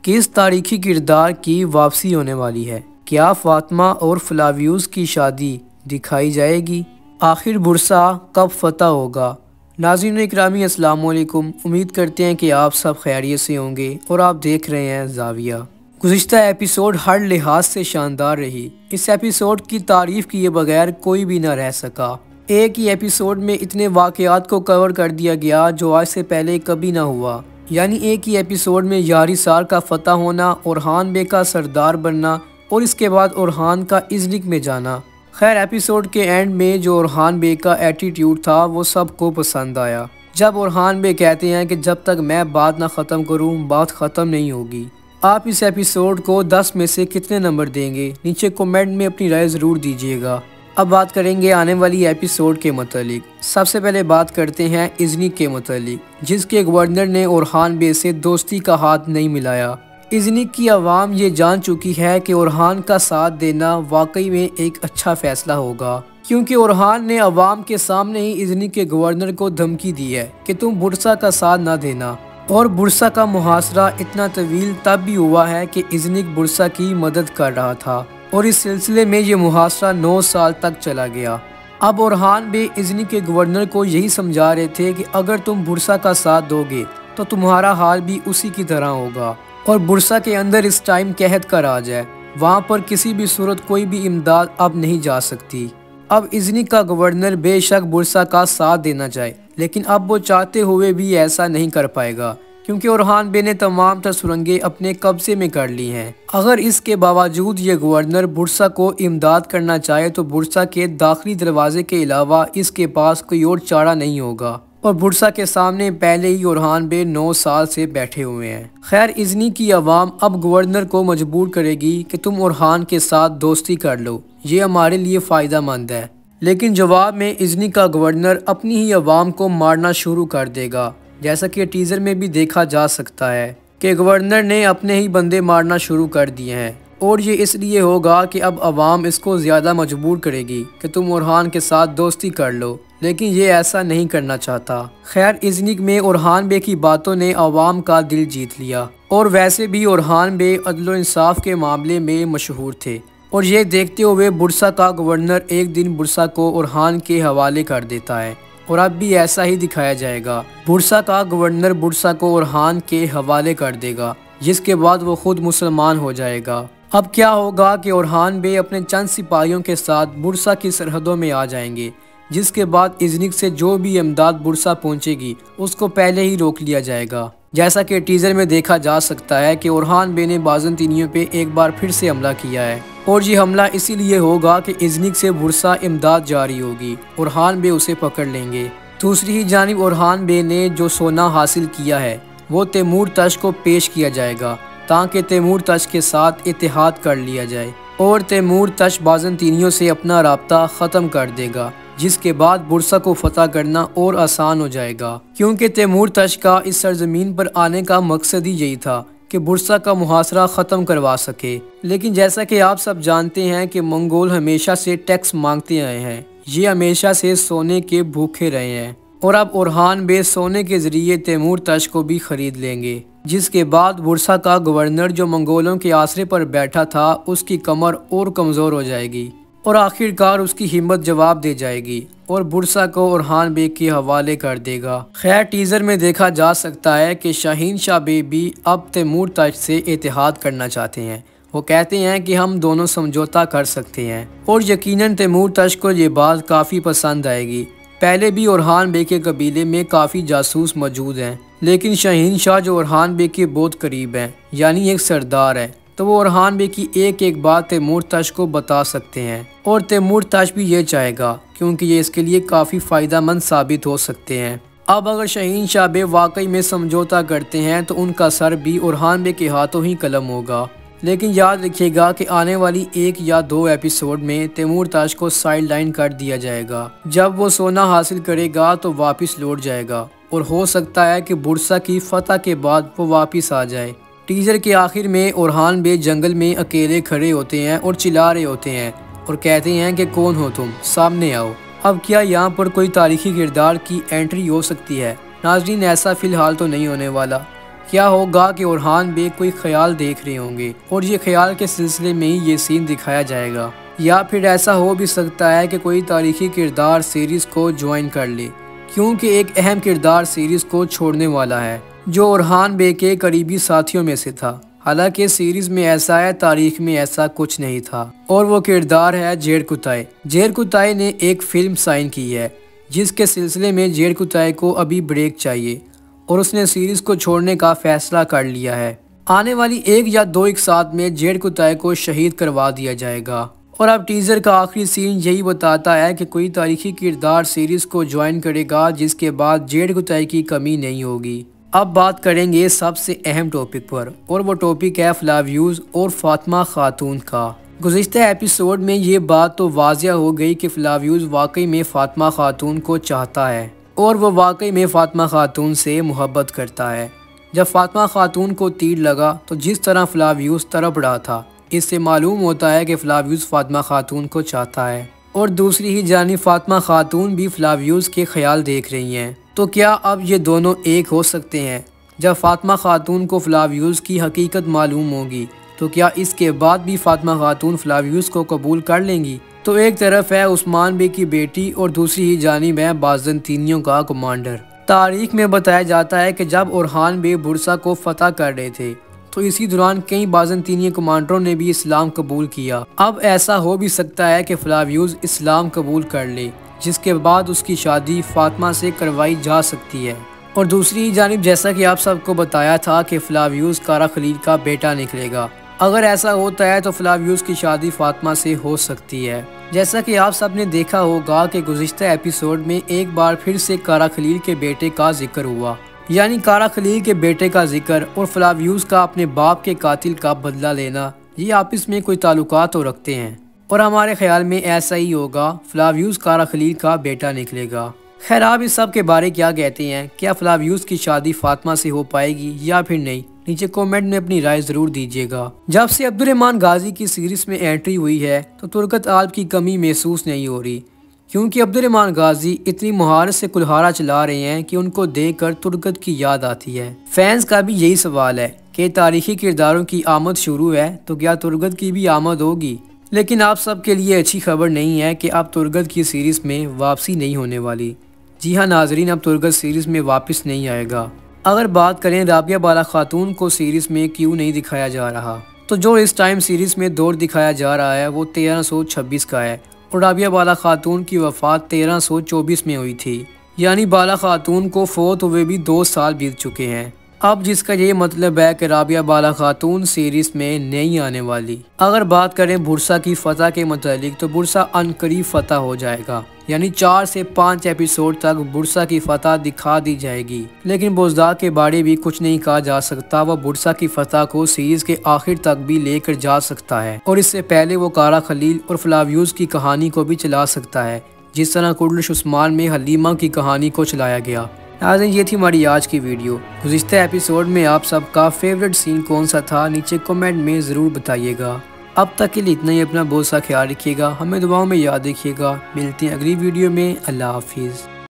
किस तारीखी किरदार की वापसी होने वाली है? क्या फातिमा और फ्लावियुस की शादी दिखाई जाएगी? आखिर बुरसा कब फतह होगा? नाज़रीन इकरामी अस्सलाम वालेकुम। उम्मीद करते हैं कि आप सब खैरियत से होंगे और आप देख रहे हैं ज़ाविया। गुज़िश्ता एपिसोड हर लिहाज से शानदार रही। इस एपिसोड की तारीफ़ किए बगैर कोई भी ना रह सका। एक ही एपिसोड में इतने वाक़यात को कवर कर दिया गया जो आज से पहले कभी ना हुआ। यानी एक ही एपिसोड में यारिसार का फतह होना, ओरहान बे का सरदार बनना और इसके बाद ओरहान का इज़निक में जाना। खैर एपिसोड के एंड में जो ओरहान बे का एटीट्यूड था वो सबको पसंद आया। जब ओरहान बे कहते हैं कि जब तक मैं बात ना ख़त्म करूं बात ख़त्म नहीं होगी। आप इस एपिसोड को 10 में से कितने नंबर देंगे? नीचे कमेंट में अपनी राय ज़रूर दीजिएगा। अब बात करेंगे आने वाली एपिसोड के मतलब। सबसे पहले बात करते हैं इज़निक के मतलब, जिसके गवर्नर ने ओरहान बे से दोस्ती का हाथ नहीं मिलाया। इज़निक की आवाम ये जान चुकी है कि ओरहान का साथ देना वाकई में एक अच्छा फैसला होगा, क्योंकि ओरहान ने अवाम के सामने ही इज़निक के गवर्नर को धमकी दी है कि तुम बुरसा का साथ ना देना। और बुरसा का मुहासरा इतना तवील तब भी हुआ है कि इज़निक बुरसा की मदद कर रहा था और इस सिलसिले में ये मुहासरा 9 साल तक चला गया। अब ओरहान बे इज़निक के गवर्नर को यही समझा रहे थे कि अगर तुम बुरसा का साथ दोगे तो तुम्हारा हाल भी उसी की तरह होगा और बुरसा के अंदर इस टाइम कहत का राज है। वहाँ पर किसी भी सूरत कोई भी इमदाद अब नहीं जा सकती। अब इज़निक का गवर्नर बेशक बुरसा का साथ देना चाहे, लेकिन अब वो चाहते हुए भी ऐसा नहीं कर पाएगा, क्योंकि ओरहान बे ने तमाम सुरंगें अपने कब्जे में कर ली हैं। अगर इसके बावजूद ये गवर्नर बुरसा को इमदाद करना चाहे तो बुरसा के दाखिली दरवाजे के अलावा इसके पास कोई और चारा नहीं होगा और बुरसा के सामने पहले ही ओरहान बे 9 साल से बैठे हुए हैं। खैर इज़निक की आवाम अब गवर्नर को मजबूर करेगी कि तुम ओरहान के साथ दोस्ती कर लो, ये हमारे लिए फ़ायदा मंद है। लेकिन जवाब में इज़निक का गवर्नर अपनी ही आवाम को मारना शुरू कर देगा। जैसा कि टीज़र में भी देखा जा सकता है कि गवर्नर ने अपने ही बंदे मारना शुरू कर दिए हैं और ये इसलिए होगा कि अब अवाम इसको ज़्यादा मजबूर करेगी कि तुम ओरहान के साथ दोस्ती कर लो, लेकिन ये ऐसा नहीं करना चाहता। खैर इज़निक में ओरहान बे की बातों ने अवाम का दिल जीत लिया और वैसे भी ओरहान बे अदल इंसाफ के मामले में मशहूर थे और ये देखते हुए बुरसा का गवर्नर एक दिन बुरसा को ओरहान के हवाले कर देता है और अब भी ऐसा ही दिखाया जाएगा। बुरसा का गवर्नर बुरसा को ओरहान के हवाले कर देगा, जिसके बाद वो खुद मुसलमान हो जाएगा। अब क्या होगा कि ओरहान बे अपने चंद सिपाहियों के साथ बुरसा की सरहदों में आ जाएंगे, जिसके बाद इज़निक से जो भी इमदाद बुरसा पहुंचेगी उसको पहले ही रोक लिया जाएगा। जैसा कि टीज़र में देखा जा सकता है कि ओरहान बे ने बाज़ंतीनियों पे एक बार फिर से हमला किया है और ये हमला इसीलिए होगा कि इज़निक से बुरसा इमदाद जारी होगी, ओरहान बे उसे पकड़ लेंगे। दूसरी ही जानिब ओरहान बे ने जो सोना हासिल किया है वो तैमूर तश को पेश किया जाएगा ताकि तैमूर तश के साथ इत्तेहाद कर लिया जाए और तैमूर तश बाज़ंतीनियों से अपना राब्ता ख़त्म कर देगा, जिसके बाद बुरसा को फतह करना और आसान हो जाएगा, क्योंकि तैमूर तश का इस सरजमीन पर आने का मकसद ही यही था कि बुरसा का मुहासरा ख़त्म करवा सके। लेकिन जैसा कि आप सब जानते हैं कि मंगोल हमेशा से टैक्स मांगते आए हैं, ये हमेशा से सोने के भूखे रहे हैं और अब ओरहान बे सोने के ज़रिए तैमूर तश को भी ख़रीद लेंगे, जिसके बाद बुरसा का गवर्नर जो मंगोलों के आसरे पर बैठा था उसकी कमर और कमज़ोर हो जाएगी और आखिरकार उसकी हिम्मत जवाब दे जाएगी और बुरसा को ओरहान बे के हवाले कर देगा। खैर टीज़र में देखा जा सकता है कि शाहीन शाह बे भी अब तैमूर तश से इत्तेहाद करना चाहते हैं। वो कहते हैं कि हम दोनों समझौता कर सकते हैं और यकीनन तैमूर तश को ये बात काफ़ी पसंद आएगी। पहले भी ओरहान बे के कबीले में काफ़ी जासूस मौजूद हैं, लेकिन शाहीन शाह जो ओरहान बे के बहुत करीब हैं, यानी एक सरदार है, तो वो ओरहान बे की एक एक बात तैमूर तश को बता सकते हैं और तैमूर तश भी ये चाहेगा, क्योंकि ये इसके लिए काफ़ी फ़ायदेमंद साबित हो सकते हैं। अब अगर शाहीन शाह बे वाकई में समझौता करते हैं तो उनका सर भी ओरहान बे के हाथों ही कलम होगा। लेकिन याद रखिएगा कि आने वाली 1 या 2 एपिसोड में तैमूर तश को साइड लाइन कर दिया जाएगा। जब वो सोना हासिल करेगा तो वापस लौट जाएगा और हो सकता है कि बुरसा की फतह के बाद वो वापस आ जाए। टीज़र के आखिर में ओरहान बे जंगल में अकेले खड़े होते हैं और चिल्ला रहे होते हैं और कहते हैं कि कौन हो तुम, सामने आओ। अब क्या यहाँ पर कोई तारीखी किरदार की एंट्री हो सकती है? नाज़रीन ऐसा फ़िलहाल तो नहीं होने वाला। क्या होगा कि ओरहान बेग कोई ख्याल देख रहे होंगे और ये ख्याल के सिलसिले में ही ये सीन दिखाया जाएगा, या फिर ऐसा हो भी सकता है कि कोई तारीखी किरदार सीरीज़ को ज्वाइन कर ले, क्योंकि एक अहम किरदार सीरीज़ को छोड़ने वाला है जो ओरहान बेग के करीबी साथियों में से था। हालांकि सीरीज में ऐसा है, तारीख में ऐसा कुछ नहीं था, और वो किरदार है जेड कुताई। जेड कुताई ने एक फिल्म साइन की है जिसके सिलसिले में जेड कुताई को अभी ब्रेक चाहिए और उसने सीरीज को छोड़ने का फैसला कर लिया है। आने वाली 1 या 2 एक साथ में जेड कुताई को शहीद करवा दिया जाएगा। और अब टीजर का आखिरी सीन यही बताता है कि कोई तारीखी किरदार सीरीज को ज्वाइन करेगा जिसके बाद जेड कुताई की कमी नहीं होगी। अब बात करेंगे सबसे अहम टॉपिक पर, और वो टॉपिक है फ्लाव्यूज और फातिमा खातून का। गुज़िश्ता एपिसोड में ये बात तो वाज़िया हो गई कि फ्लाव्यूज वाकई में फातिमा खातून को चाहता है और वो वाकई में फातिमा खातून से मोहब्बत करता है। जब फातिमा खातून को तीर लगा तो जिस तरह फ्लाव्यूज तड़प रहा था, इससे मालूम होता है कि फ्लाव्यूज फातिमा खातून को चाहता है। और दूसरी ही जानिब फातिमा खातून भी फ्लाव्यूज के ख्याल देख रही हैं। तो क्या अब ये दोनों एक हो सकते हैं? जब फातिमा खातून को फ्लाव्यूज की हकीकत मालूम होगी तो क्या इसके बाद भी फातिमा खातून फ्लाव्यूज को कबूल कर लेंगी? तो एक तरफ है उस्मान बे की बेटी और दूसरी ही जानिब है बाज़ंतीनियों का कमांडर। तारीख में बताया जाता है कि जब ओरहान बे बुरसा को फतह कर रहे थे तो इसी दौरान कई बाज़ंतीनी कमांडरों ने भी इस्लाम कबूल किया। अब ऐसा हो भी सकता है कि फ्लाव्यूज इस्लाम कबूल कर ले, जिसके बाद उसकी शादी फातिमा से करवाई जा सकती है। और दूसरी जानिब जैसा कि आप सबको बताया था कि फ्लाव्यूज कारा खलील का बेटा निकलेगा। अगर ऐसा होता है तो फ्लाव्यूज की शादी फातिमा से हो सकती है। जैसा कि आप सब ने देखा होगा कि गुज़िश्ता एपिसोड में एक बार फिर से कारा खलील के बेटे का जिक्र हुआ, यानी कारा खलील के बेटे का जिक्र और फ्लाव्यूज का अपने बाप के कातिल का बदला लेना, ये आपस में कोई ताल्लुकात तो रखते हैं। और हमारे ख्याल में ऐसा ही होगा, फ्लाव्यूज कारा खलील का बेटा निकलेगा। खैर, आप इस सब के बारे क्या कहते हैं? क्या फ्लाव्यूज की शादी फातिमा से हो पाएगी या फिर नहीं? नीचे कमेंट में अपनी राय जरूर दीजिएगा। जब से अब्दुर्रहमान गाजी की सीरीज में एंट्री हुई है तो तुर्कत आल्ब की कमी महसूस नहीं हो रही, क्योंकि अब्दुर्रहमान गाजी इतनी महारत से कुल्हाड़ा चला रहे हैं कि उनको देखकर तुर्कत की याद आती है। फैंस का भी यही सवाल है कि तारीखी किरदारों की आमद शुरू है तो क्या तुर्कत की भी आमद होगी? लेकिन आप सबके लिए अच्छी खबर नहीं है कि अब तुर्कत की सीरीज़ में वापसी नहीं होने वाली। जी हाँ नाजरीन, अब तुर्कत सीरीज़ में वापस नहीं आएगा। अगर बात करें राबिया बाला खातून को सीरीज़ में क्यों नहीं दिखाया जा रहा, तो जो इस टाइम सीरीज़ में दौर दिखाया जा रहा है वो 1326 का है और राबिया बाला खातून की वफ़ात 1324 में हुई थी, यानी बाला खातून को फोत हुए भी 2 साल बीत चुके हैं। अब जिसका ये मतलब है कि राबिया बाला खातून सीरीज में नहीं आने वाली। अगर बात करें बुरसा की फतह के मुतालिक तो बुरसा अनकरीब फतह हो जाएगा, यानी 4 से 5 एपिसोड तक बुरसा की फतह दिखा दी जाएगी। लेकिन बोजदाक के बारे भी कुछ नहीं कहा जा सकता, वह बुरसा की फतह को सीरीज के आखिर तक भी लेकर जा सकता है और इससे पहले वो कारा खलील और फ्लाव्यूज की कहानी को भी चला सकता है, जिस तरह कुर्दिश उस्मान में हलीमा की कहानी को चलाया गया। नाज़रीन, ये थी हमारी आज की वीडियो। गुज़िश्ता एपिसोड में आप सबका फेवरेट सीन कौन सा था, नीचे कमेंट में ज़रूर बताइएगा। अब तक के लिए इतना ही। अपना बहुत सा ख्याल रखिएगा, हमें दुआओं में याद रखिएगा। मिलते हैं अगली वीडियो में। अल्लाह हाफिज़।